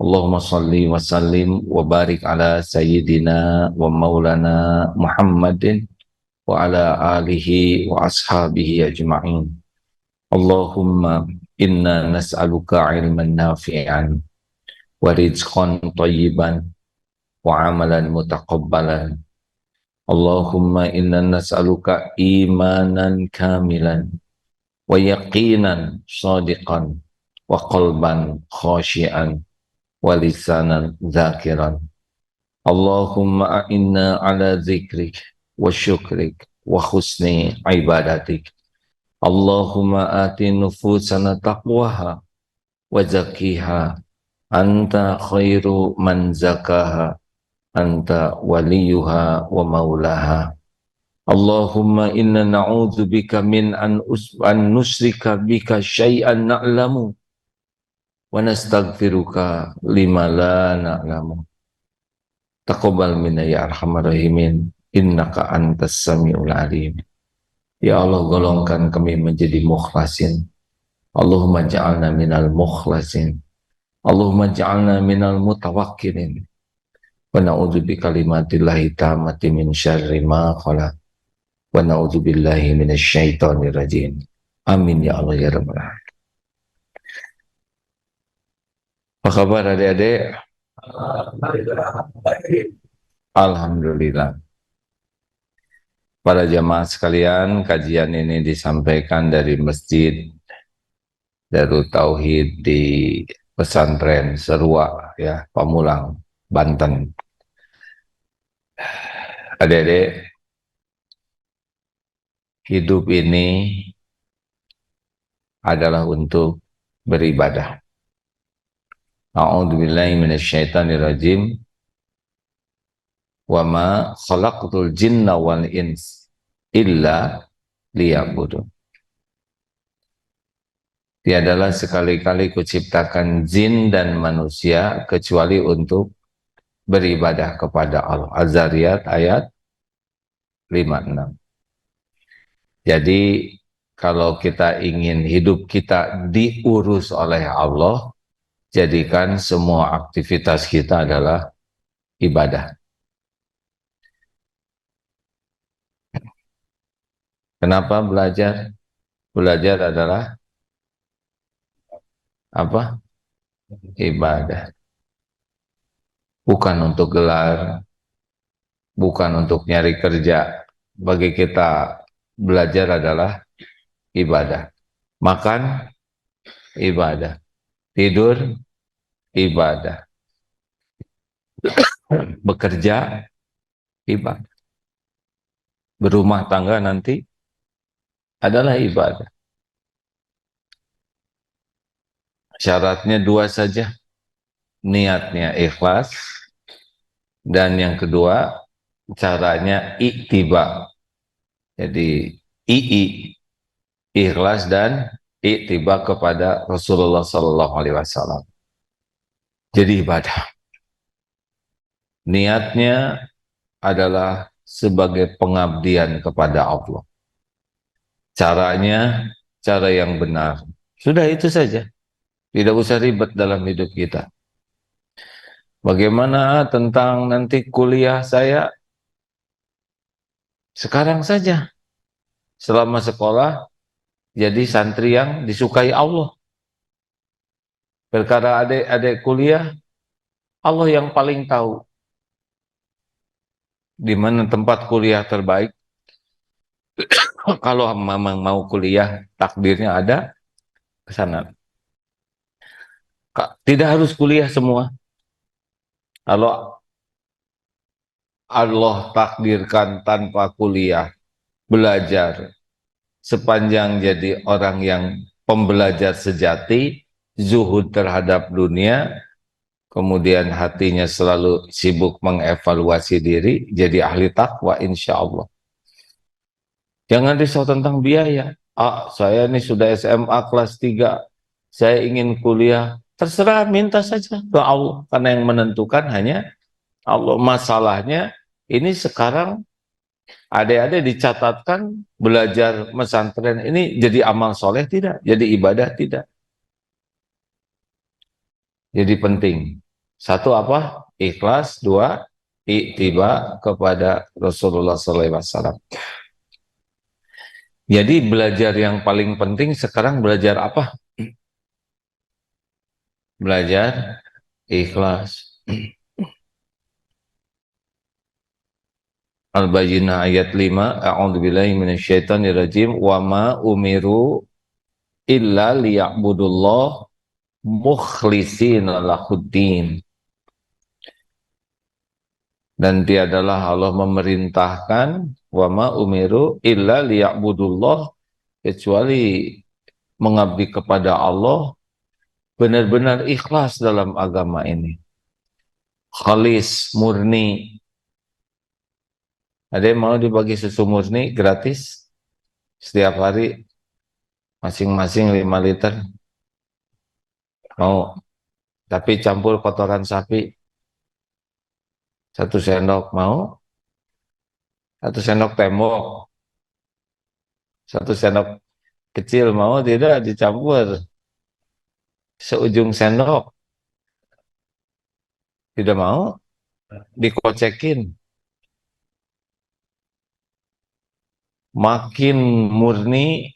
Allahumma salli wa sallim wa barik ala sayyidina wa maulana Muhammadin wa ala alihi wa ashabihi ajma'in. Allahumma inna nas'aluka ilman nafi'an wa rizqan tayyiban wa amalan mutaqabbalan. Allahumma inna nas'aluka imanan kamilan wa yaqinan sadiqan wa qalban khashian wa lisanan zakiran. Allahumma a'inna ala zikrik wa syukrik wa husni ibadatik. Allahumma ati nufusana taqwaha wa zakiha anta khairu man zakaha anta waliyuha wa maulaha. Allahumma inna na'udzubika min an nusrika bika syai'an na'lamu wa nastaghfiruka lima la na'lamu. Taqabbal minna ya arhamar rahimin, innaka antas samiul alim. Ya Allah, golongkan kami menjadi mukhlasin. Allahumma ja'alna minal mukhlasin. Allahumma ja'alna minal mutawakkilin. Wa na'udzu bi kalimatillahi tammati min syarri ma khalaq. Wa na'udzu billahi minasy syaithanir rajim. Amin ya Allah ya rabbal alamin. Apa kabar adik-adik? Alhamdulillah. Para jamaah sekalian, kajian ini disampaikan dari Masjid Darut Tauhid di Pesantren Serua, ya, Pamulang, Banten. Adik-adik, hidup ini adalah untuk beribadah. A'udzubillahi minasyaitonirrajim. Wa ma khalaqtul jinna wal ins illa liya'budun. Tiadalah sekali-kali kuciptakan jin dan manusia kecuali untuk beribadah kepada Allah. Az-Zariyat ayat 56. Jadi kalau kita ingin hidup kita diurus oleh Allah, jadikan semua aktivitas kita adalah ibadah. Kenapa belajar? Belajar adalah apa? Ibadah. Bukan untuk gelar, bukan untuk nyari kerja. Bagi kita belajar adalah ibadah. Makan, ibadah. Tidur, ibadah. Bekerja, ibadah. Berumah tangga nanti adalah ibadah. Syaratnya dua saja. Niatnya ikhlas. Dan yang kedua, caranya iktiba. Jadi, ikhlas dan iktiba kepada Rasulullah SAW. Jadi ibadah. Niatnya adalah sebagai pengabdian kepada Allah. Caranya, cara yang benar. Sudah itu saja. Tidak usah ribet dalam hidup kita. Bagaimana tentang nanti kuliah saya? Sekarang saja. Selama sekolah, jadi santri yang disukai Allah. Perkara adik-adik kuliah, Allah yang paling tahu di mana tempat kuliah terbaik. Kalau memang mau kuliah, takdirnya ada ke sana. Tidak harus kuliah semua. Kalau Allah takdirkan tanpa kuliah, belajar, sepanjang jadi orang yang pembelajar sejati, zuhud terhadap dunia, kemudian hatinya selalu sibuk mengevaluasi diri, jadi ahli takwa insya Allah. Jangan risau tentang biaya. Saya ini sudah SMA kelas 3, saya ingin kuliah. Terserah, minta saja ke Allah. Karena yang menentukan hanya Allah. Masalahnya, ini sekarang adik-adik dicatatkan belajar pesantren ini jadi amal soleh tidak? Jadi ibadah tidak? Jadi penting. Satu apa? Ikhlas. Dua, ittiba kepada Rasulullah SAW. Jadi belajar yang paling penting sekarang belajar apa? Belajar ikhlas. Al-Bayyinah ayat 5, A'udzubillahi minasyaitonirrajim, wa ma umiru illa liya'budullah mukhlishina lahuddin. Dan tiadalah Allah memerintahkan wa ma umiru illa liya'budullah, kecuali mengabdi kepada Allah benar-benar ikhlas dalam agama ini. Khalis, murni. Ada yang mau dibagi susu murni gratis setiap hari masing-masing 5 liter? Mau, tapi campur kotoran sapi 1 sendok, mau? 1 sendok tembok, 1 sendok kecil, mau tidak? Dicampur seujung sendok, tidak mau? Dikocekin. Makin murni,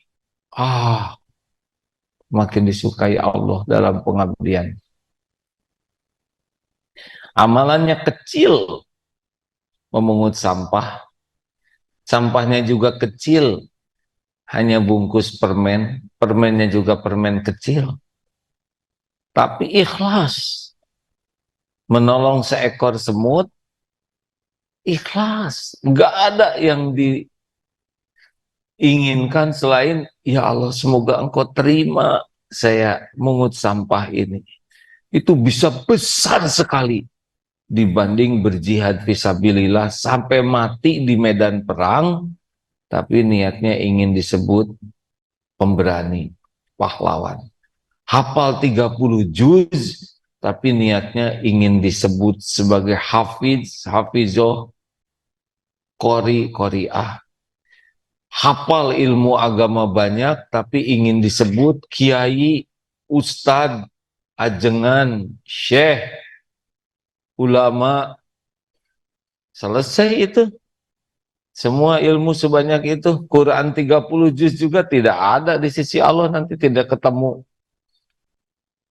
makin disukai Allah dalam pengabdian. Amalannya kecil, memungut sampah, sampahnya juga kecil, hanya bungkus permen, permennya juga permen kecil, tapi ikhlas. Menolong seekor semut, ikhlas. Nggak ada yang diinginkan selain, ya Allah semoga engkau terima saya mungut sampah ini. Itu bisa besar sekali dibanding berjihad fisabilillah sampai mati di medan perang, tapi niatnya ingin disebut pemberani, pahlawan. Hafal 30 juz, tapi niatnya ingin disebut sebagai hafiz, hafizoh, qori, qoriah. Hafal ilmu agama banyak, tapi ingin disebut kiai, ustad, ajengan, syekh, ulama. Selesai itu. Semua ilmu sebanyak itu, Quran 30 juz juga tidak ada di sisi Allah, nanti tidak ketemu.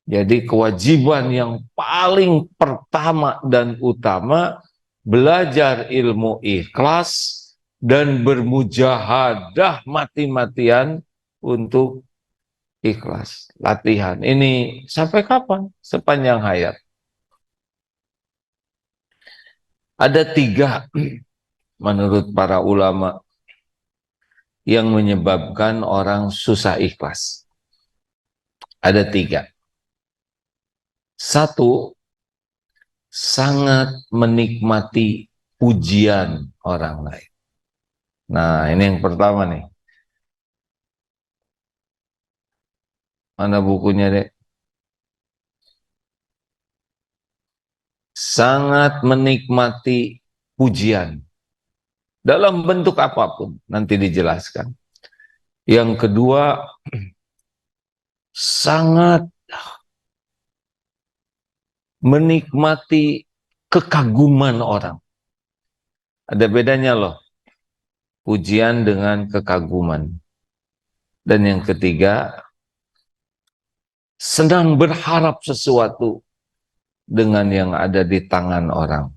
Jadi kewajiban yang paling pertama dan utama, belajar ilmu ikhlas dan bermujahadah mati-matian untuk ikhlas. Latihan ini sampai kapan? Sepanjang hayat. Ada 3 menurut para ulama yang menyebabkan orang susah ikhlas. Ada 3. 1, sangat menikmati pujian orang lain. Nah, ini yang pertama nih. Mana bukunya, Dek? Sangat menikmati pujian. Dalam bentuk apapun, nanti dijelaskan. Yang kedua, sangat menikmati kekaguman orang. Ada bedanya loh, pujian dengan kekaguman. Dan yang ketiga, senang berharap sesuatu dengan yang ada di tangan orang.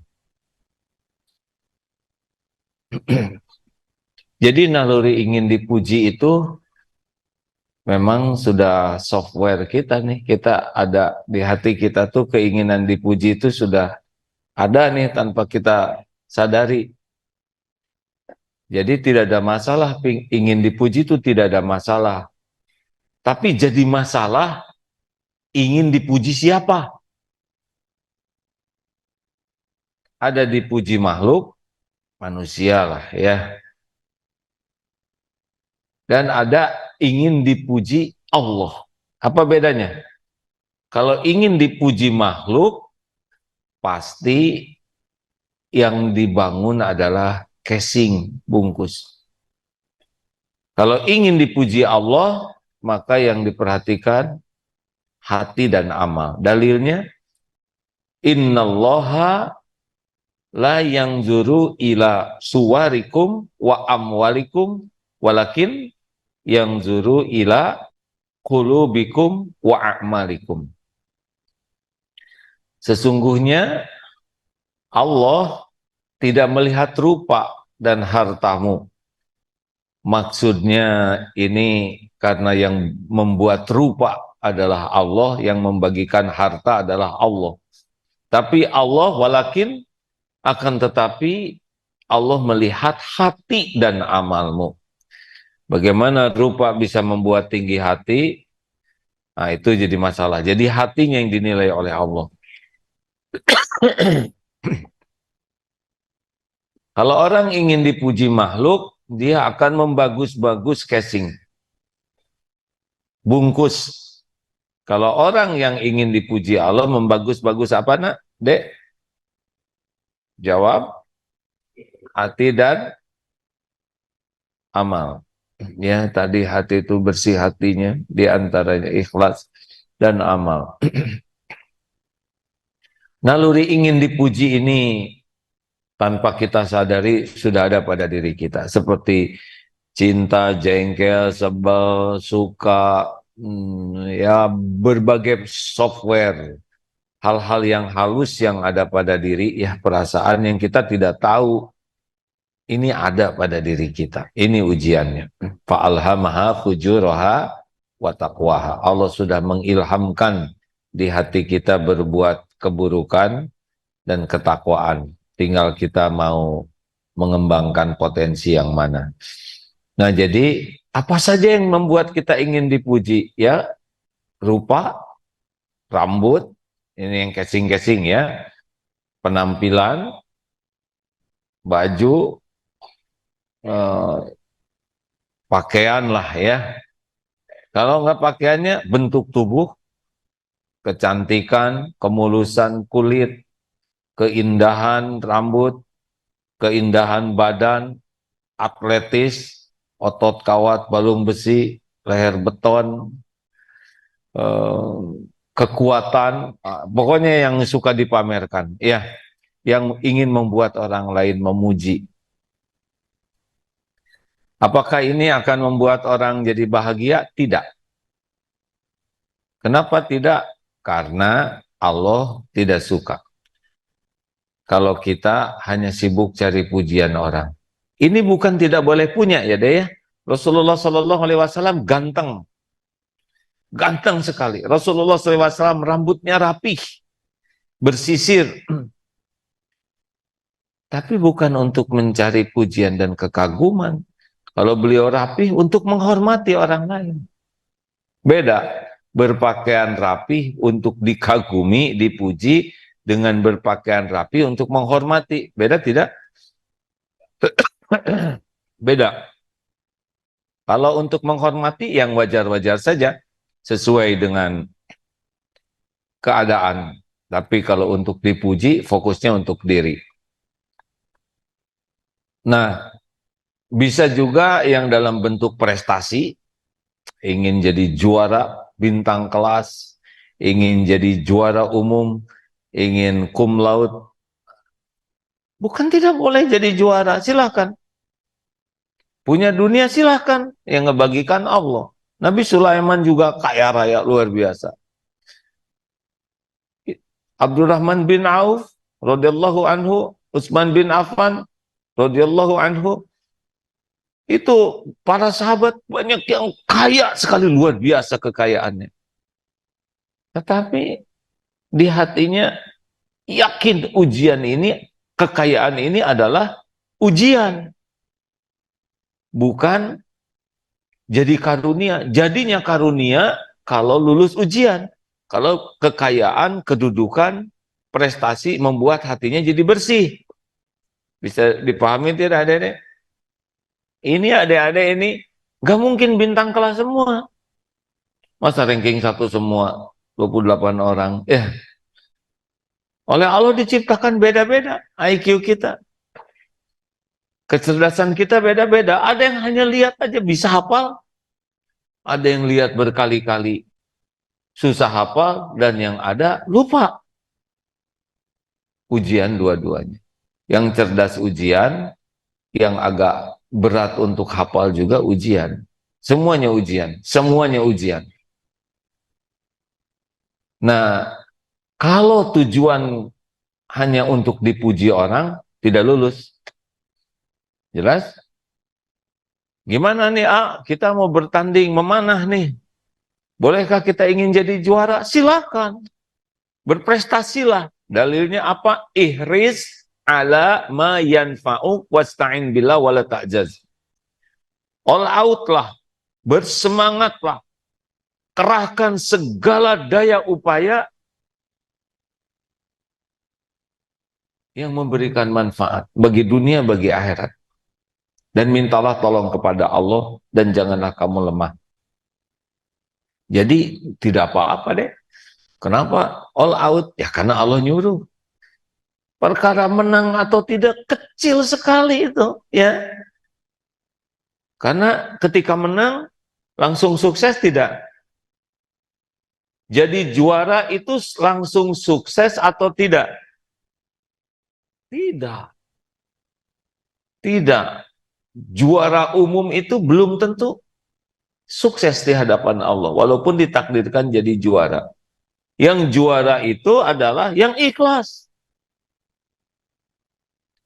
Jadi naluri ingin dipuji itu memang sudah software kita nih. Kita ada di hati kita tuh keinginan dipuji itu sudah ada nih tanpa kita sadari. Jadi tidak ada masalah, ingin dipuji itu tidak ada masalah. Tapi jadi masalah ingin dipuji siapa? Ada dipuji makhluk, manusia lah ya. Dan ada ingin dipuji Allah. Apa bedanya? Kalau ingin dipuji makhluk, pasti yang dibangun adalah casing, bungkus. Kalau ingin dipuji Allah, maka yang diperhatikan hati dan amal. Dalilnya, Innallaha la yanzuru ila suwarikum wa amwalikum walakin yanzuru ila qulubikum wa a'malikum. Sesungguhnya Allah tidak melihat rupa dan hartamu. Maksudnya ini karena yang membuat rupa adalah Allah, yang membagikan harta adalah Allah. Tapi Allah walakin, akan tetapi Allah melihat hati dan amalmu. Bagaimana rupa bisa membuat tinggi hati? Nah, itu jadi masalah. Jadi hatinya yang dinilai oleh Allah. Kalau orang ingin dipuji makhluk, dia akan membagus-bagus casing, bungkus. Kalau orang yang ingin dipuji Allah, membagus-bagus apa nak, Dek? Jawab, hati dan amal. Ya, tadi hati itu bersih hatinya, diantaranya ikhlas dan amal. Naluri ingin dipuji ini tanpa kita sadari sudah ada pada diri kita. Seperti cinta, jengkel, sebel, suka, ya berbagai software. Hal-hal yang halus yang ada pada diri, ya perasaan yang kita tidak tahu. Ini ada pada diri kita. Ini ujiannya. Fa'alhamaha fujuraha wa taqwaha. Allah sudah mengilhamkan di hati kita berbuat keburukan dan ketakwaan. Tinggal kita mau mengembangkan potensi yang mana. Nah, jadi apa saja yang membuat kita ingin dipuji? Ya, rupa, rambut, ini yang casing-casing ya, penampilan, baju, pakaian lah ya. Kalau nggak pakaiannya, bentuk tubuh, kecantikan, kemulusan kulit, keindahan rambut, keindahan badan, atletis, otot kawat, balung besi, leher beton, kekuatan, pokoknya yang suka dipamerkan, ya, yang ingin membuat orang lain memuji. Apakah ini akan membuat orang jadi bahagia? Tidak. Kenapa tidak? Karena Allah tidak suka kalau kita hanya sibuk cari pujian orang. Ini bukan tidak boleh punya ya deh ya. Rasulullah Shallallahu Alaihi Wasallam ganteng, ganteng sekali. Rasulullah SAW rambutnya rapih, bersisir. Tapi bukan untuk mencari pujian dan kekaguman. Kalau beliau rapih untuk menghormati orang lain. Beda, berpakaian rapih untuk dikagumi, dipuji, dengan berpakaian rapih untuk menghormati. Beda tidak? Beda. Kalau untuk menghormati yang wajar-wajar saja, sesuai dengan keadaan. Tapi kalau untuk dipuji, fokusnya untuk diri. Nah, bisa juga yang dalam bentuk prestasi, ingin jadi juara bintang kelas, ingin jadi juara umum, ingin cum laude. Bukan tidak boleh jadi juara, silahkan. Punya dunia silahkan, yang ngebagikan Allah. Nabi Sulaiman juga kaya raya luar biasa. Abdurrahman bin Auf radhiyallahu anhu, Utsman bin Affan radhiyallahu anhu, itu para sahabat banyak yang kaya sekali, luar biasa kekayaannya. Tetapi di hatinya yakin ujian ini, kekayaan ini adalah ujian, bukan jadi karunia. Jadinya karunia kalau lulus ujian. Kalau kekayaan, kedudukan, prestasi membuat hatinya jadi bersih. Bisa dipahami tidak adik-adik? Ini adik-adik ini gak mungkin bintang kelas semua. Masa ranking 1 semua, 28 orang. Oleh Allah diciptakan beda-beda IQ kita. Kecerdasan kita beda-beda. Ada yang hanya lihat aja bisa hafal. Ada yang lihat berkali-kali susah hafal, dan yang ada lupa. Ujian dua-duanya. Yang cerdas ujian, yang agak berat untuk hafal juga ujian. Semuanya ujian, semuanya ujian. Nah, kalau tujuan hanya untuk dipuji orang, tidak lulus. Jelas? Gimana nih, kita mau bertanding memanah nih. Bolehkah kita ingin jadi juara? Silakan. Berprestasilah. Dalilnya apa? Ihris ala ma yanfa'uk wasta'in billah wala ta'jaz. All out lah. Bersemangatlah. Kerahkan segala daya upaya yang memberikan manfaat bagi dunia, bagi akhirat. Dan mintalah tolong kepada Allah dan janganlah kamu lemah. Jadi tidak apa-apa deh. Kenapa all out? Ya karena Allah nyuruh. Perkara menang atau tidak kecil sekali itu, ya. Karena ketika menang langsung sukses tidak. Jadi juara itu langsung sukses atau tidak? Tidak. Tidak. Juara umum itu belum tentu sukses di hadapan Allah, walaupun ditakdirkan jadi juara. Yang juara itu adalah yang ikhlas.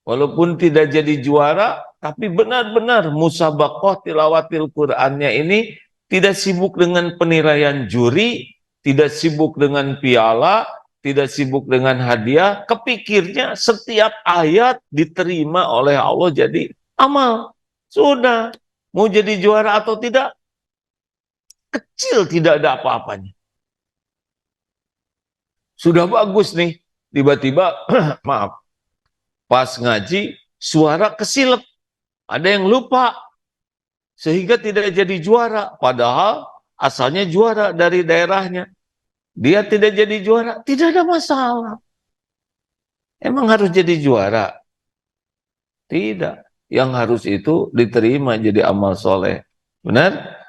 Walaupun tidak jadi juara, tapi benar-benar musabaqah tilawatil Qur'annya ini tidak sibuk dengan penilaian juri, tidak sibuk dengan piala, tidak sibuk dengan hadiah, kepikirnya setiap ayat diterima oleh Allah jadi amal. Sudah, mau jadi juara atau tidak, kecil tidak ada apa-apanya. Sudah bagus nih, tiba-tiba, maaf, pas ngaji, suara kesilep. Ada yang lupa, sehingga tidak jadi juara. Padahal asalnya juara dari daerahnya. Dia tidak jadi juara, tidak ada masalah. Emang harus jadi juara? Tidak. Yang harus itu diterima jadi amal soleh. Benar?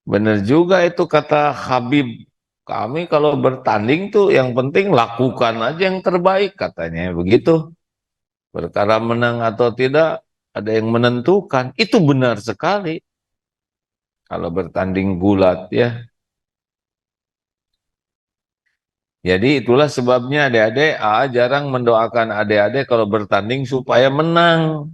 Benar juga itu kata Habib. Kami kalau bertanding tuh yang penting lakukan aja yang terbaik, katanya begitu. Perkara menang atau tidak ada yang menentukan. Itu benar sekali. Kalau bertanding gulat ya. Jadi itulah sebabnya adik-adik jarang mendoakan adik-adik kalau bertanding supaya menang.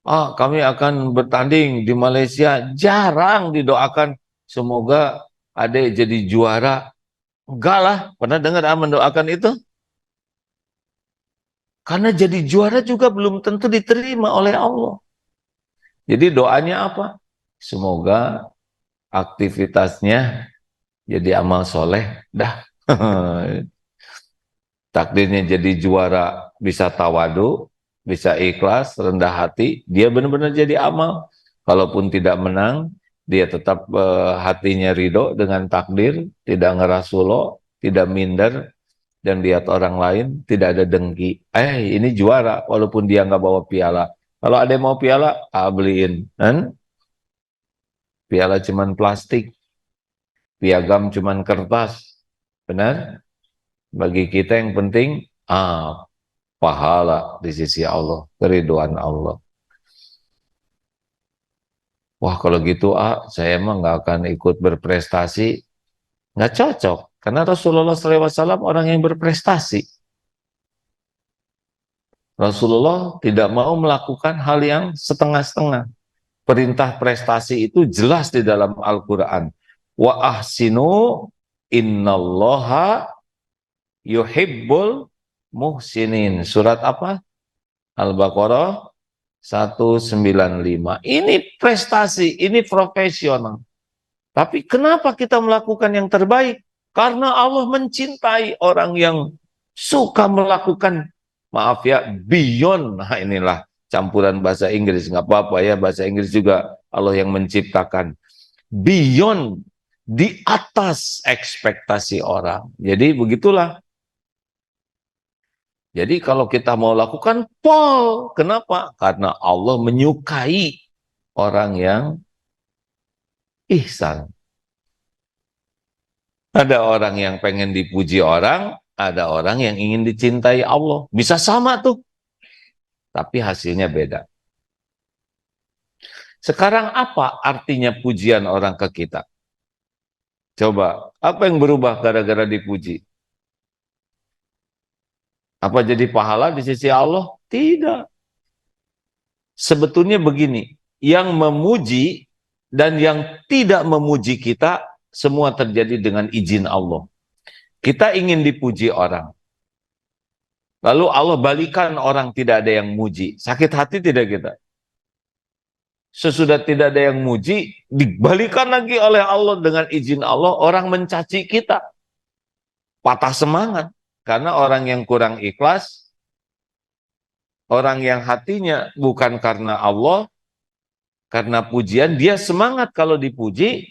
Kami akan bertanding di Malaysia. Jarang didoakan semoga adik jadi juara. Enggak lah, pernah dengar mendoakan itu? Karena jadi juara juga belum tentu diterima oleh Allah. Jadi doanya apa? Semoga aktivitasnya jadi amal soleh. Dah. Takdirnya jadi juara, bisa tawadu, bisa ikhlas, rendah hati, dia benar-benar jadi amal. Kalaupun tidak menang, dia tetap hatinya ridho dengan takdir, tidak ngerasulo, tidak minder, dan lihat orang lain, tidak ada dengki. Ini juara, walaupun dia nggak bawa piala. Kalau ada yang mau piala, beliin. Kan? Piala cuman plastik, piagam cuman kertas. Benar? Bagi kita yang penting, pahala di sisi Allah, keridhaan Allah. Wah kalau gitu saya emang nggak akan ikut berprestasi. Nggak cocok, karena Rasulullah SAW orang yang berprestasi. Rasulullah tidak mau melakukan hal yang setengah-setengah. Perintah prestasi itu jelas di dalam Al-Quran. Wa ahsinu innallaha yuhibbul muhsinin. Surat apa? Al-Baqarah 195. Ini prestasi, ini profesional. Tapi kenapa kita melakukan yang terbaik? Karena Allah mencintai orang yang suka melakukan, maaf ya, beyond. Nah inilah campuran bahasa Inggris, nggak apa-apa ya, bahasa Inggris juga Allah yang menciptakan. Beyond, di atas ekspektasi orang. Jadi begitulah. Jadi kalau kita mau lakukan pol, kenapa? Karena Allah menyukai orang yang ihsan. Ada orang yang pengen dipuji orang, ada orang yang ingin dicintai Allah. Bisa sama tuh, tapi hasilnya beda. Sekarang apa artinya pujian orang ke kita? Coba, apa yang berubah gara-gara dipuji? Apa jadi pahala di sisi Allah? Tidak. Sebetulnya begini, yang memuji dan yang tidak memuji kita, semua terjadi dengan izin Allah. Kita ingin dipuji orang. Lalu Allah balikan orang tidak ada yang muji. Sakit hati tidak kita? Sesudah tidak ada yang muji, dibalikan lagi oleh Allah dengan izin Allah, orang mencaci kita. Patah semangat. Karena orang yang kurang ikhlas, orang yang hatinya bukan karena Allah, karena pujian, dia semangat kalau dipuji,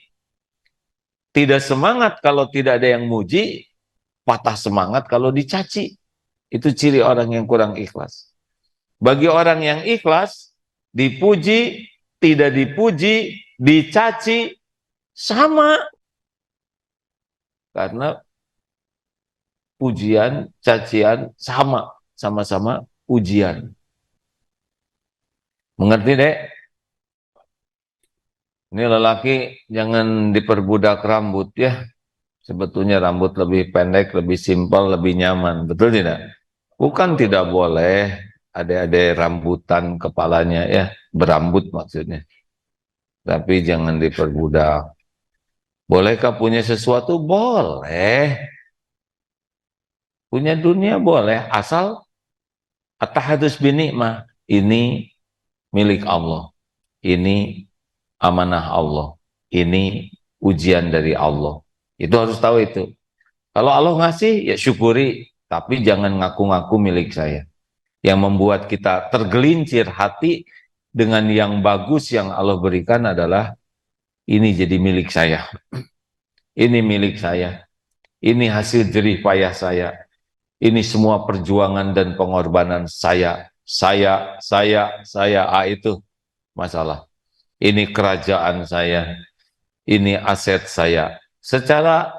tidak semangat kalau tidak ada yang muji, patah semangat kalau dicaci. Itu ciri orang yang kurang ikhlas. Bagi orang yang ikhlas, dipuji, tidak dipuji, dicaci, sama. Karena pujian, cacian, sama-sama ujian. Mengerti, Dek? Ini lelaki jangan diperbudak rambut ya. Sebetulnya rambut lebih pendek, lebih simpel, lebih nyaman. Betul tidak? Bukan tidak boleh ada rambutan kepalanya ya, berambut maksudnya. Tapi jangan diperbudak. Bolehkah punya sesuatu? Boleh. Punya dunia boleh, asal at-tahadus binikmah. Ini milik Allah. Ini amanah Allah. Ini ujian dari Allah. Itu harus tahu itu. Kalau Allah ngasih, ya syukuri. Tapi jangan ngaku-ngaku milik saya. Yang membuat kita tergelincir hati dengan yang bagus yang Allah berikan adalah ini jadi milik saya. Ini milik saya. Ini hasil jerih payah saya. Ini semua perjuangan dan pengorbanan saya. Itu masalah. Ini kerajaan saya. Ini aset saya. Secara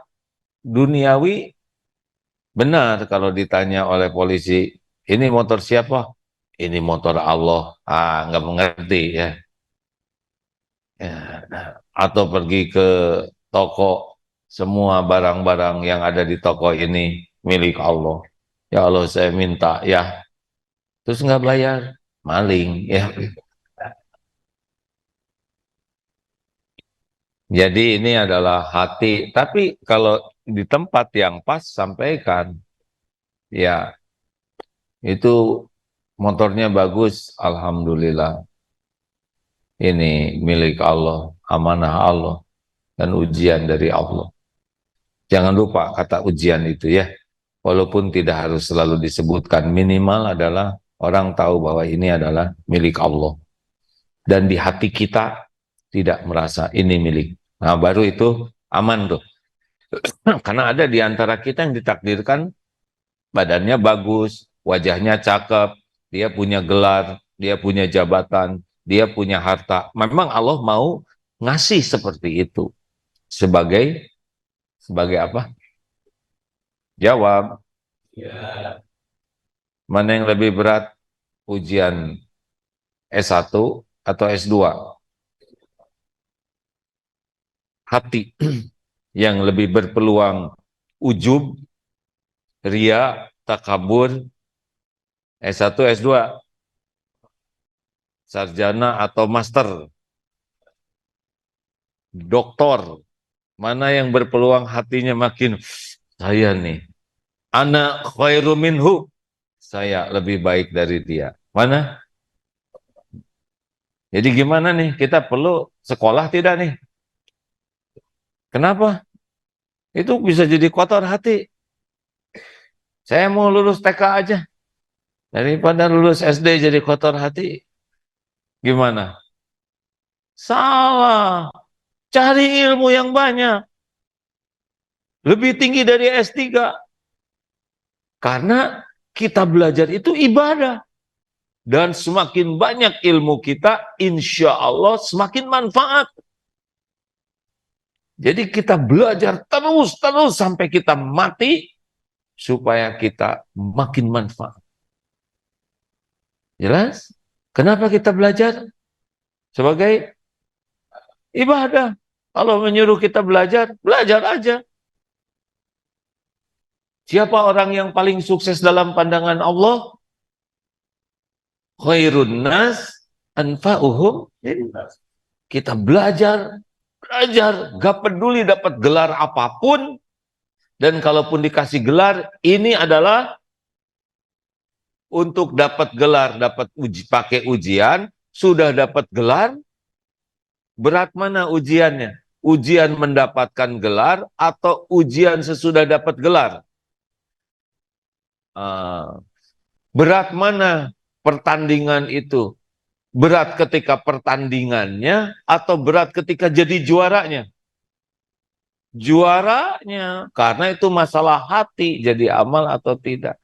duniawi, benar kalau ditanya oleh polisi, ini motor siapa? Ini motor Allah. Nggak mengerti ya. Atau pergi ke toko, semua barang-barang yang ada di toko ini milik Allah. Ya Allah, saya minta ya. Terus nggak bayar, maling ya. Jadi ini adalah hati. Tapi kalau di tempat yang pas sampaikan, ya itu motornya bagus, alhamdulillah. Ini milik Allah, amanah Allah, dan ujian dari Allah. Jangan lupa kata ujian itu ya. Walaupun tidak harus selalu disebutkan, minimal adalah orang tahu bahwa ini adalah milik Allah. Dan di hati kita tidak merasa ini milik. Nah baru itu aman tuh. Karena ada di antara kita yang ditakdirkan badannya bagus, wajahnya cakep, dia punya gelar, dia punya jabatan, dia punya harta. Memang Allah mau ngasih seperti itu. Sebagai apa? Jawab. Ya. Mana yang lebih berat? Ujian S1 atau S2? Hati yang lebih berpeluang ujub, ria, takabur, S1, S2, sarjana atau master, doktor, mana yang berpeluang hatinya makin, saya nih, ana khairu minhu, saya lebih baik dari dia. Mana? Jadi gimana nih, kita perlu sekolah tidak nih? Kenapa? Itu bisa jadi kotor hati. Saya mau lulus TK aja. Daripada lulus SD jadi kotor hati. Gimana? Salah. Cari ilmu yang banyak. Lebih tinggi dari S3. Karena kita belajar itu ibadah. Dan semakin banyak ilmu kita, insya Allah semakin manfaat. Jadi kita belajar terus sampai kita mati. supaya kita makin manfaat. Jelas? Kenapa kita belajar? Sebagai ibadah. Kalau menyuruh kita belajar, belajar aja. Siapa orang yang paling sukses dalam pandangan Allah? Khairun nas anfa'uhum linnas. Kita belajar, gak peduli dapat gelar apapun, dan kalaupun dikasih gelar, ini adalah untuk dapat gelar, dapat pakai ujian, sudah dapat gelar, berat mana ujiannya? Ujian mendapatkan gelar atau ujian sesudah dapat gelar? Berat mana pertandingan itu? Berat ketika pertandingannya atau berat ketika jadi juaranya? Juaranya, karena itu masalah hati, jadi amal atau tidak.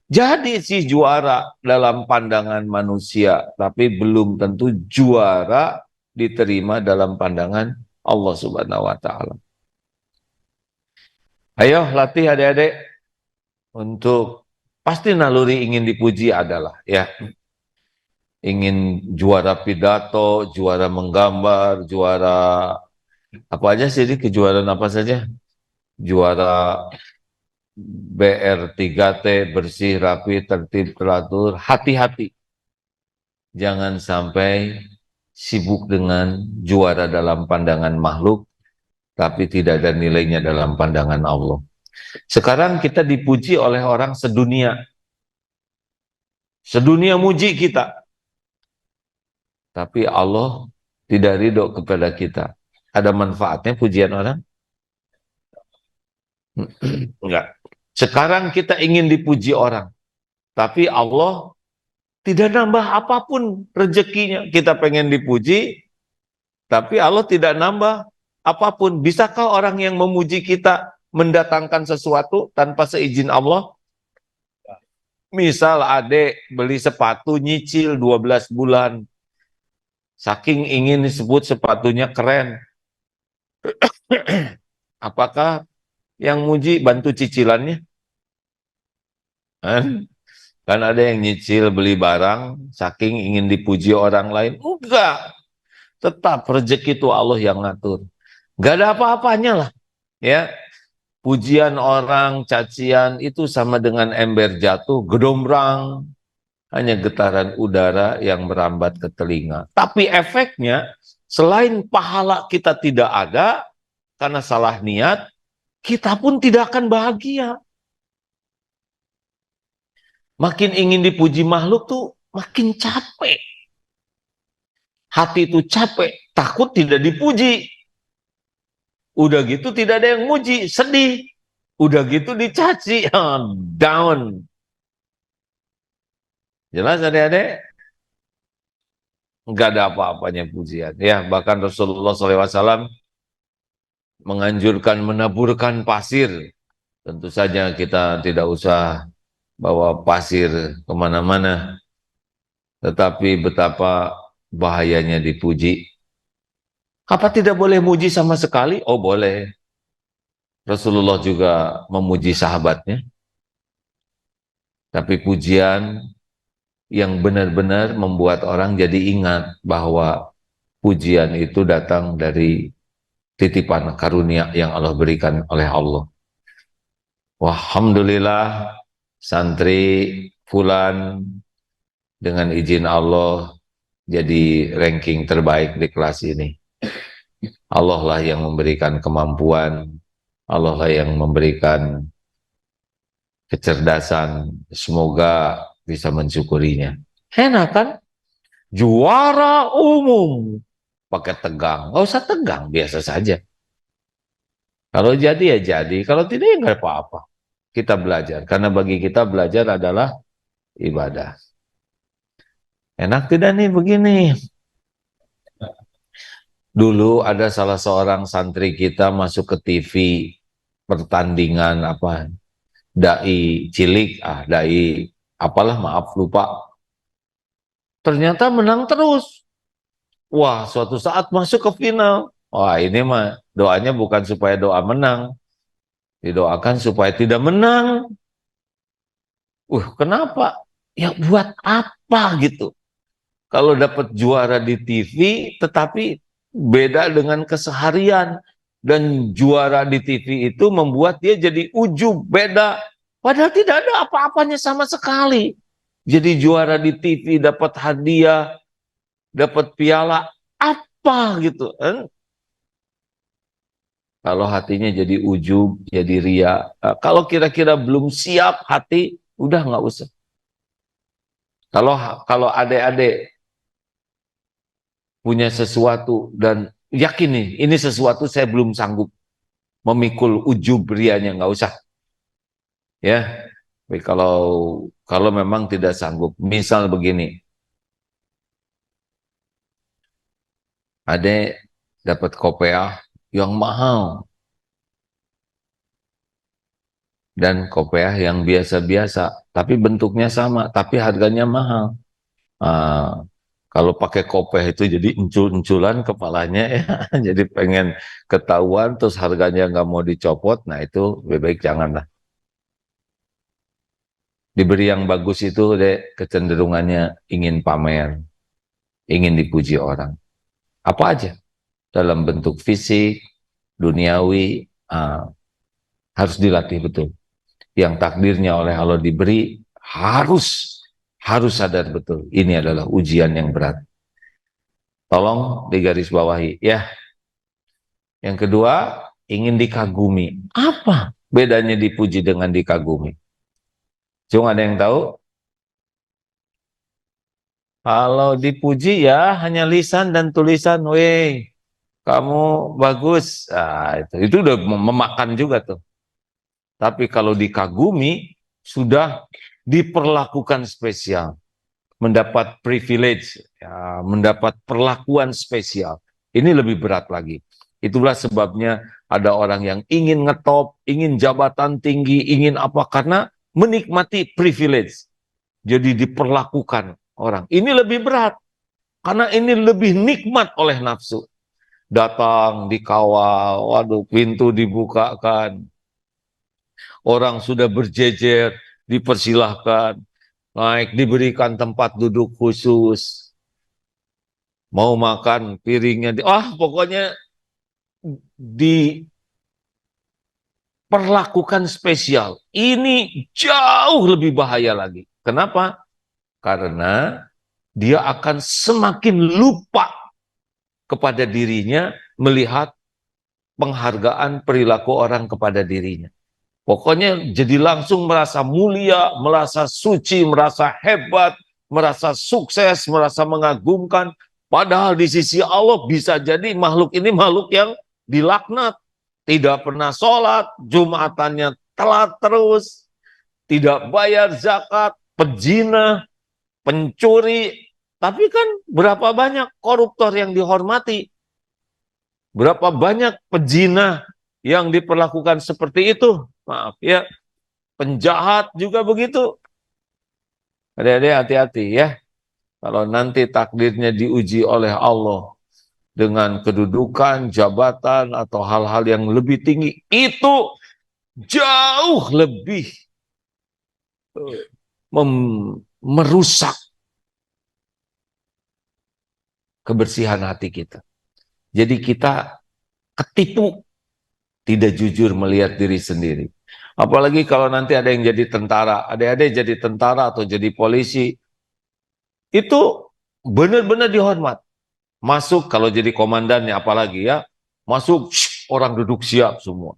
Jadi si juara dalam pandangan manusia, tapi belum tentu juara diterima dalam pandangan Allah Subhanahu wa Ta'ala. Ayo latih adik-adik untuk, pasti naluri ingin dipuji adalah ya, ingin juara pidato, juara menggambar, juara apa aja sih, kejuaraan apa saja, juara BR3T, bersih, rapi, tertib, teratur. Hati-hati, jangan sampai sibuk dengan juara dalam pandangan makhluk, tapi tidak ada nilainya dalam pandangan Allah. Sekarang kita dipuji oleh orang sedunia. Sedunia muji kita. Tapi Allah tidak ridho kepada kita. Ada manfaatnya pujian orang? Enggak. Sekarang kita ingin dipuji orang. Tapi Allah tidak nambah apapun rezekinya. Kita pengen dipuji, tapi Allah tidak nambah apapun. Bisakah orang yang memuji kita mendatangkan sesuatu tanpa seizin Allah? Misal adek beli sepatu nyicil 12 bulan. Saking ingin disebut sepatunya keren. Apakah yang muji bantu cicilannya? Kan ada yang nyicil beli barang, saking ingin dipuji orang lain. Enggak. Tetap rezeki itu Allah yang ngatur. Enggak ada apa-apanya lah. Ya, pujian orang, cacian itu sama dengan ember jatuh, gedombrang. Hanya getaran udara yang merambat ke telinga. Tapi efeknya, selain pahala kita tidak ada, karena salah niat, kita pun tidak akan bahagia. Makin ingin dipuji makhluk tuh, makin capek. Hati itu capek, takut tidak dipuji. Udah gitu tidak ada yang muji, sedih. Udah gitu dicaci, down. Jelas adik-adik? Enggak ada apa-apanya pujian. Ya, bahkan Rasulullah SAW menganjurkan menaburkan pasir. Tentu saja kita tidak usah bawa pasir kemana-mana. Tetapi betapa bahayanya dipuji. Apa tidak boleh muji sama sekali? Oh boleh. Rasulullah juga memuji sahabatnya. Tapi pujian yang benar-benar membuat orang jadi ingat bahwa pujian itu datang dari titipan karunia yang Allah berikan oleh Allah. Alhamdulillah, santri Fulan dengan izin Allah jadi ranking terbaik di kelas ini. Allah lah yang memberikan kemampuan, Allah lah yang memberikan kecerdasan, semoga bisa mensyukurinya. Enak kan? Juara umum. Pakai tegang. Nggak usah tegang, biasa saja. Kalau jadi ya jadi, kalau tidak ya nggak apa-apa. Kita belajar, karena bagi kita belajar adalah ibadah. Enak tidak nih begini? Dulu ada salah seorang santri kita masuk ke TV, pertandingan apa, dai cilik, dai apalah, maaf lupa. Ternyata menang terus. Wah, suatu saat masuk ke final. Wah, ini mah doanya bukan supaya doa menang. Didoakan supaya tidak menang. Kenapa? Ya buat apa gitu? Kalau dapat juara di TV, tetapi beda dengan keseharian. Dan juara di TV itu membuat dia jadi ujub, beda. Padahal tidak ada apa-apanya sama sekali. Jadi juara di TV, dapat hadiah, dapat piala, apa gitu. Kalau hatinya jadi ujub, jadi ria. Kalau kira-kira belum siap hati, udah nggak usah. Kalau kalau adik-adik punya sesuatu dan yakin nih, ini sesuatu saya belum sanggup memikul ujub rianya, nggak usah. Ya, tapi kalau memang tidak sanggup, misal begini, adik dapat kopiah yang mahal dan kopiah yang biasa-biasa, tapi bentuknya sama, tapi harganya mahal. Ah, kalau pakai kopeh itu jadi encul-enculan kepalanya ya, jadi pengen ketahuan terus harganya nggak mau dicopot, nah itu lebih baik janganlah. Diberi yang bagus itu deh kecenderungannya ingin pamer, ingin dipuji orang. Apa aja, dalam bentuk fisik, duniawi, harus dilatih betul. Yang takdirnya oleh Allah diberi, harus sadar betul. Ini adalah ujian yang berat. Tolong digarisbawahi ya. Yang kedua, ingin dikagumi. Apa bedanya dipuji dengan dikagumi? Cuma ada yang tahu? Kalau dipuji ya hanya lisan dan tulisan, weh, kamu bagus. Itu udah memakan juga tuh. Tapi kalau dikagumi, sudah diperlakukan spesial, mendapat privilege, ya, mendapat perlakuan spesial. Ini lebih berat lagi. Itulah sebabnya ada orang yang ingin ngetop, ingin jabatan tinggi, ingin apa, karena menikmati privilege. Jadi diperlakukan orang. Ini lebih berat, karena ini lebih nikmat oleh nafsu. Datang, dikawal, waduh, pintu dibukakan. Orang sudah berjejer, dipersilahkan. Naik, diberikan tempat duduk khusus. Mau makan, piringnya. Pokoknya diperlakukan spesial. Ini jauh lebih bahaya lagi. Kenapa? Karena dia akan semakin lupa kepada dirinya melihat penghargaan perilaku orang kepada dirinya. Pokoknya jadi langsung merasa mulia, merasa suci, merasa hebat, merasa sukses, merasa mengagumkan. Padahal di sisi Allah bisa jadi makhluk ini makhluk yang dilaknat. Tidak pernah sholat, Jumatannya telat terus, tidak bayar zakat, pezina, pencuri. Tapi kan berapa banyak koruptor yang dihormati? Berapa banyak pezina yang diperlakukan seperti itu? Maaf ya, penjahat juga begitu. Adik-adik hati-hati ya. Kalau nanti takdirnya diuji oleh Allah dengan kedudukan, jabatan, atau hal-hal yang lebih tinggi, itu jauh lebih merusak kebersihan hati kita. Jadi kita ketipu, tidak jujur melihat diri sendiri. Apalagi kalau nanti ada yang jadi tentara, adik-adik jadi tentara atau jadi polisi, itu benar-benar dihormat. Masuk kalau jadi komandannya apalagi ya, masuk orang duduk siap semua.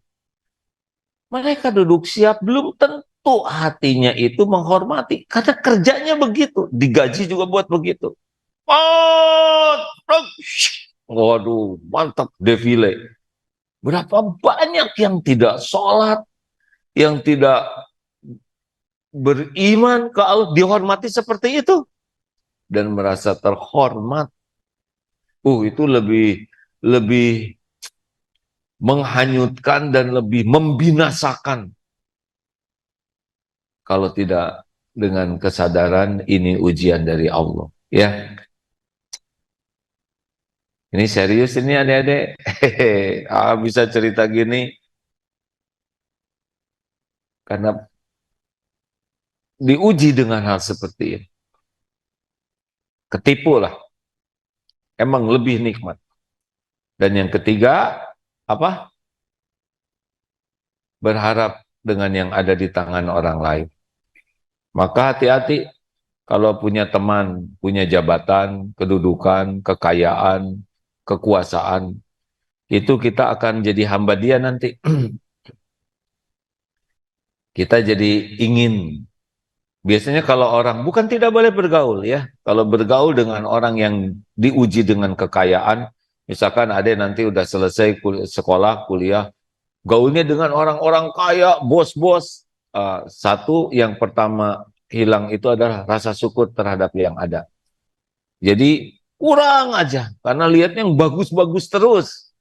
Mereka duduk siap belum tentu hatinya itu menghormati, karena kerjanya begitu, digaji juga buat begitu. Oh, waduh, mantap defile. Berapa banyak yang tidak sholat, yang tidak beriman ke Allah, dihormati seperti itu dan merasa terhormat. Itu lebih lebih menghanyutkan dan lebih membinasakan kalau tidak dengan kesadaran ini ujian dari Allah. Ya, ini serius ini adik-adik. Bisa cerita gini karena diuji dengan hal seperti ini. Ketipu lah. Emang lebih nikmat. Dan yang ketiga, apa? Berharap dengan yang ada di tangan orang lain. Maka hati-hati kalau punya teman, punya jabatan, kedudukan, kekayaan, kekuasaan, itu kita akan jadi hamba dia nanti. Kita jadi ingin. Biasanya kalau orang, bukan tidak boleh bergaul ya, kalau bergaul dengan orang yang diuji dengan kekayaan, misalkan ada yang nanti udah selesai sekolah, kuliah, gaulnya dengan orang-orang kaya, bos-bos. Satu yang pertama hilang itu adalah rasa syukur terhadap yang ada. Jadi kurang aja, karena lihatnya yang bagus-bagus terus.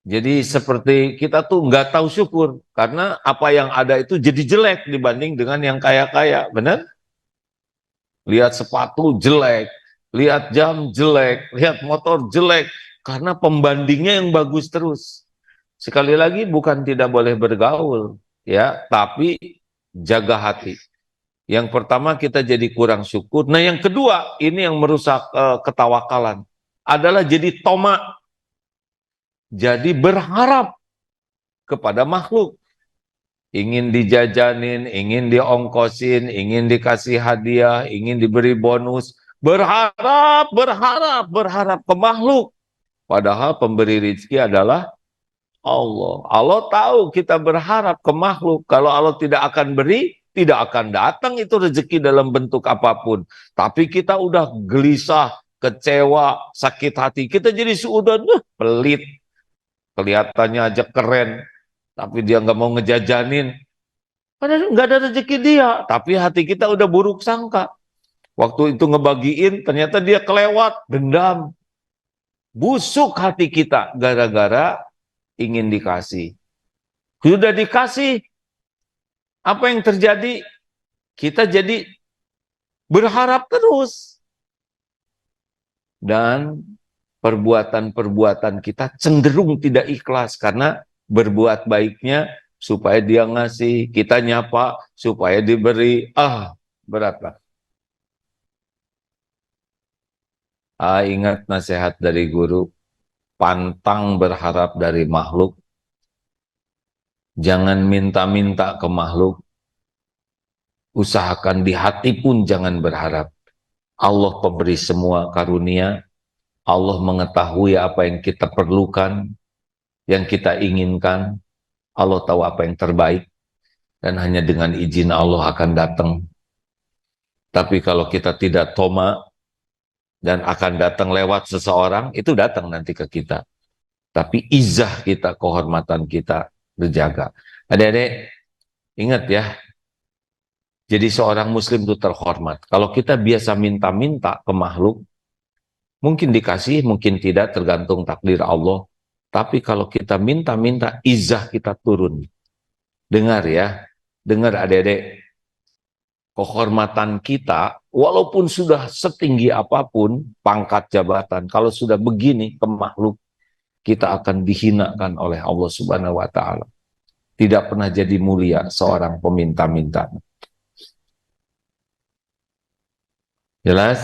Jadi seperti kita tuh nggak tahu syukur, karena apa yang ada itu jadi jelek dibanding dengan yang kaya-kaya, benar? Lihat sepatu jelek, lihat jam jelek, lihat motor jelek, karena pembandingnya yang bagus terus. Sekali lagi bukan tidak boleh bergaul, ya, tapi jaga hati. Yang pertama kita jadi kurang syukur. Nah yang kedua, ini yang merusak ketawakalan, adalah jadi tomak, jadi berharap kepada makhluk. Ingin dijajanin, ingin diongkosin, ingin dikasih hadiah, ingin diberi bonus. Berharap, berharap, berharap ke makhluk. Padahal pemberi rezeki adalah Allah. Allah tahu kita berharap ke makhluk. Kalau Allah tidak akan beri, tidak akan datang itu rezeki dalam bentuk apapun. Tapi kita udah gelisah, kecewa, sakit hati. Kita jadi sudah pelit. Kelihatannya aja keren. Tapi dia nggak mau ngejajanin. Padahal nggak ada rezeki dia. Tapi hati kita udah buruk sangka. Waktu itu ngebagiin, ternyata dia kelewat, dendam. Busuk hati kita gara-gara ingin dikasih. Sudah dikasih, apa yang terjadi? Kita jadi berharap terus. Dan perbuatan-perbuatan kita cenderung tidak ikhlas karena berbuat baiknya supaya dia ngasih, kita nyapa supaya diberi. Berat lah. Ingat nasihat dari guru, pantang berharap dari makhluk. Jangan minta-minta ke makhluk. Usahakan di hati pun jangan berharap. Allah pemberi semua karunia. Allah mengetahui apa yang kita perlukan, yang kita inginkan. Allah tahu apa yang terbaik. Dan hanya dengan izin Allah akan datang. Tapi kalau kita tidak toma dan akan datang lewat seseorang, itu datang nanti ke kita. Tapi izah kita, kehormatan kita terjaga. Adik-adik, ingat ya, jadi seorang muslim itu terhormat. Kalau kita biasa minta-minta ke makhluk, mungkin dikasih, mungkin tidak, tergantung takdir Allah. Tapi kalau kita minta-minta, izah kita turun. Dengar ya, dengar adik-adik, kehormatan kita, walaupun sudah setinggi apapun pangkat jabatan, kalau sudah begini ke makhluk, kita akan dihinakan oleh Allah Subhanahu wa Ta'ala. Tidak pernah jadi mulia seorang peminta-minta. Jelas?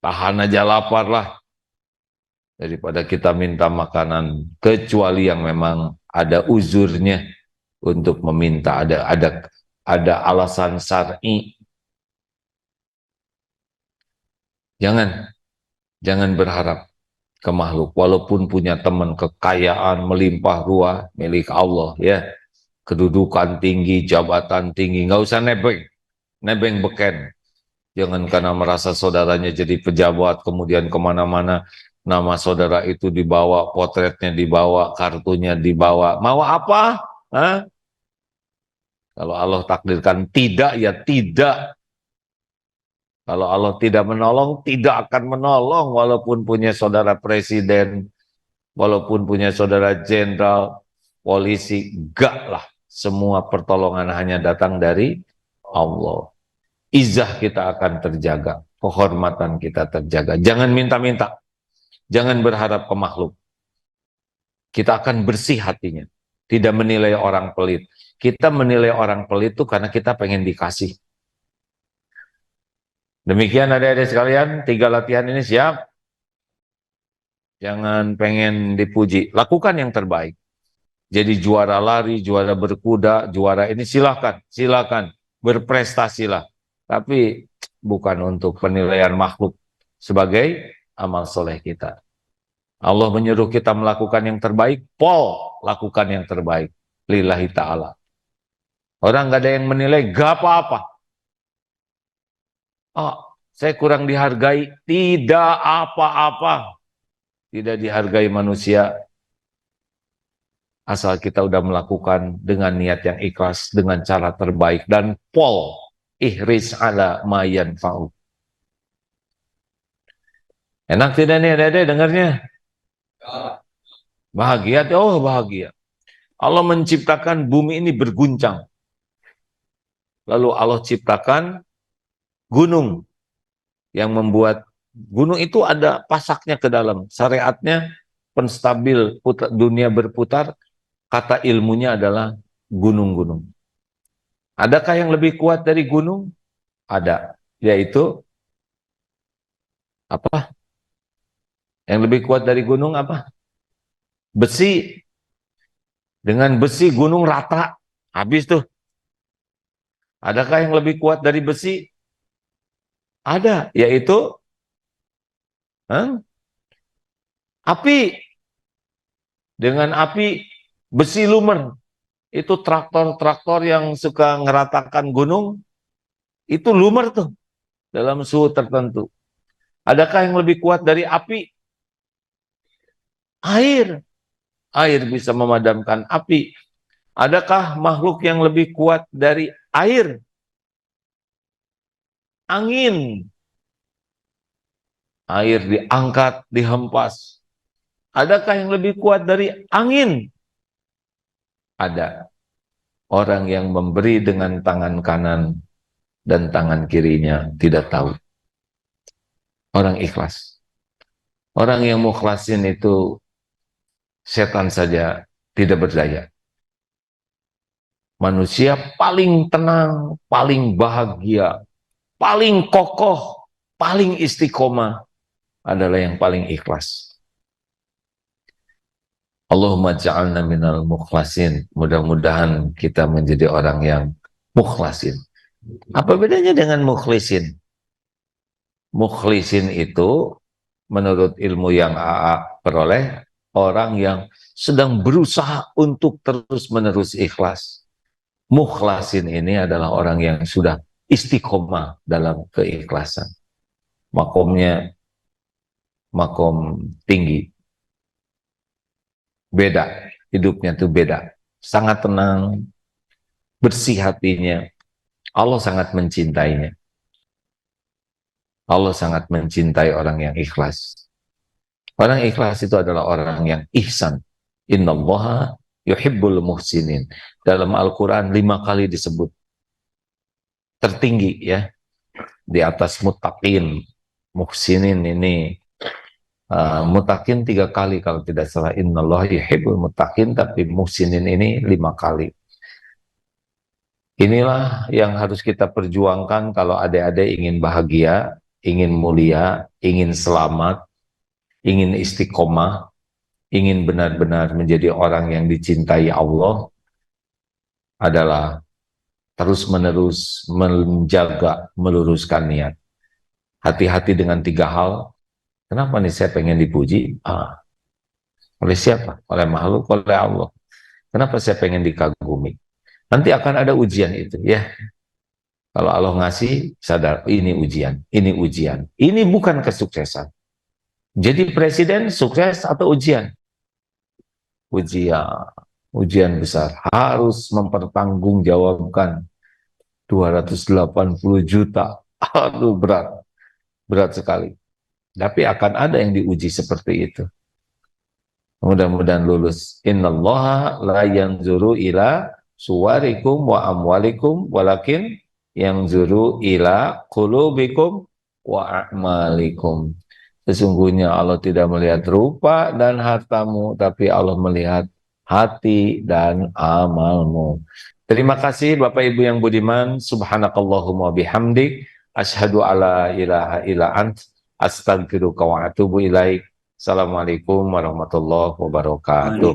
Tahan aja lapar lah, daripada kita minta makanan, kecuali yang memang ada uzurnya untuk meminta, ada alasan syar'i. Jangan berharap ke makhluk, walaupun punya teman kekayaan melimpah ruah milik Allah ya, kedudukan tinggi, jabatan tinggi, nggak usah nebeng beken. Jangan karena merasa saudaranya jadi pejabat, kemudian kemana-mana nama saudara itu dibawa, potretnya dibawa, kartunya dibawa. Mau apa? Hah? Kalau Allah takdirkan tidak, ya tidak. Kalau Allah tidak menolong, tidak akan menolong. Walaupun punya saudara presiden, walaupun punya saudara jenderal, polisi, enggak lah. Semua pertolongan hanya datang dari Allah. Izah kita akan terjaga, kehormatan kita terjaga. Jangan minta-minta, jangan berharap ke makhluk. Kita akan bersih hatinya. tidak menilai orang pelit. Kita menilai orang pelit itu karena kita pengen dikasih. Demikian adik-adik sekalian, 3 latihan ini siap. Jangan pengen dipuji, lakukan yang terbaik. Jadi juara lari, juara berkuda, juara ini silakan berprestasilah. Tapi bukan untuk penilaian makhluk sebagai amal soleh kita. Allah menyuruh kita melakukan yang terbaik, lakukan yang terbaik. Lillahi ta'ala. Orang nggak ada yang menilai, gak apa-apa. Oh, saya kurang dihargai, tidak apa-apa. Tidak dihargai manusia. Asal kita udah melakukan dengan niat yang ikhlas, dengan cara terbaik. Dan ihris ala mayan fa'u. Enak tidak nih adek-adek dengarnya? Bahagia, oh bahagia. Allah menciptakan bumi ini berguncang. Lalu Allah ciptakan gunung. Yang membuat gunung itu ada pasaknya ke dalam. Syariatnya penstabil dunia berputar. Kata ilmunya adalah gunung-gunung. Adakah yang lebih kuat dari gunung? Ada. Yaitu apa? Yang lebih kuat dari gunung apa? Besi. Dengan besi gunung rata. Habis tuh. Adakah yang lebih kuat dari besi? Ada. Yaitu api. Dengan api, besi lumer. Itu traktor-traktor yang suka ngeratakan gunung. Itu lumer tuh. Dalam suhu tertentu. Adakah yang lebih kuat dari api? Air. Air bisa memadamkan api. Adakah makhluk yang lebih kuat dari air? Angin. Air diangkat, dihempas. Adakah yang lebih kuat dari angin? Ada. Orang yang memberi dengan tangan kanan dan tangan kirinya tidak tahu. Orang ikhlas. Orang yang mukhlasin itu setan saja tidak berdaya. Manusia paling tenang, paling bahagia, paling kokoh, paling istiqomah adalah yang paling ikhlas. Allahumma ja'alna minal mukhlasin. Mudah-mudahan kita menjadi orang yang mukhlasin. Apa bedanya dengan mukhlisin? Mukhlisin itu menurut ilmu yang AA peroleh, orang yang sedang berusaha untuk terus-menerus ikhlas. Mukhlasin ini adalah orang yang sudah istiqomah dalam keikhlasan. Makomnya makom tinggi. Beda, hidupnya itu beda. Sangat tenang, bersih hatinya. Allah sangat mencintainya. Allah sangat mencintai orang yang ikhlas. Orang ikhlas itu adalah orang yang ihsan. Innallaha yuhibbul muhsinin. Dalam Al-Quran 5 kali disebut. Tertinggi ya. Di atas muttaqin. Muhsinin ini muttaqin 3 kali kalau tidak salah. Innallaha yuhibbul muttaqin. Tapi muhsinin ini 5 kali. Inilah yang harus kita perjuangkan kalau adik-adik ingin bahagia, ingin mulia, ingin selamat, ingin istiqomah, ingin benar-benar menjadi orang yang dicintai Allah, adalah terus-menerus menjaga, meluruskan niat. Hati-hati dengan 3 hal. Kenapa nih saya pengen dipuji? Oleh siapa? Oleh makhluk, oleh Allah. Kenapa saya pengen dikagumi? Nanti akan ada ujian itu ya. Kalau Allah ngasih, sadar ini ujian, ini ujian. Ini bukan kesuksesan. Jadi presiden sukses atau ujian? Ujian besar. Harus mempertanggungjawabkan 280 juta. Aduh berat sekali. Tapi akan ada yang diuji seperti itu. Mudah-mudahan lulus. Innallaha la yanzuru ila suwarikum wa amwalikum walakin yanzuru ila qulubikum wa a'malikum. Sesungguhnya Allah tidak melihat rupa dan hartamu, tapi Allah melihat hati, dan amalmu. Terima kasih Bapak Ibu yang budiman. Subhanakallahumma bihamdik. Asyhadu alla ilaha illa ant. Astagfiruka wa atubu ilaik. Assalamualaikum warahmatullahi wabarakatuh.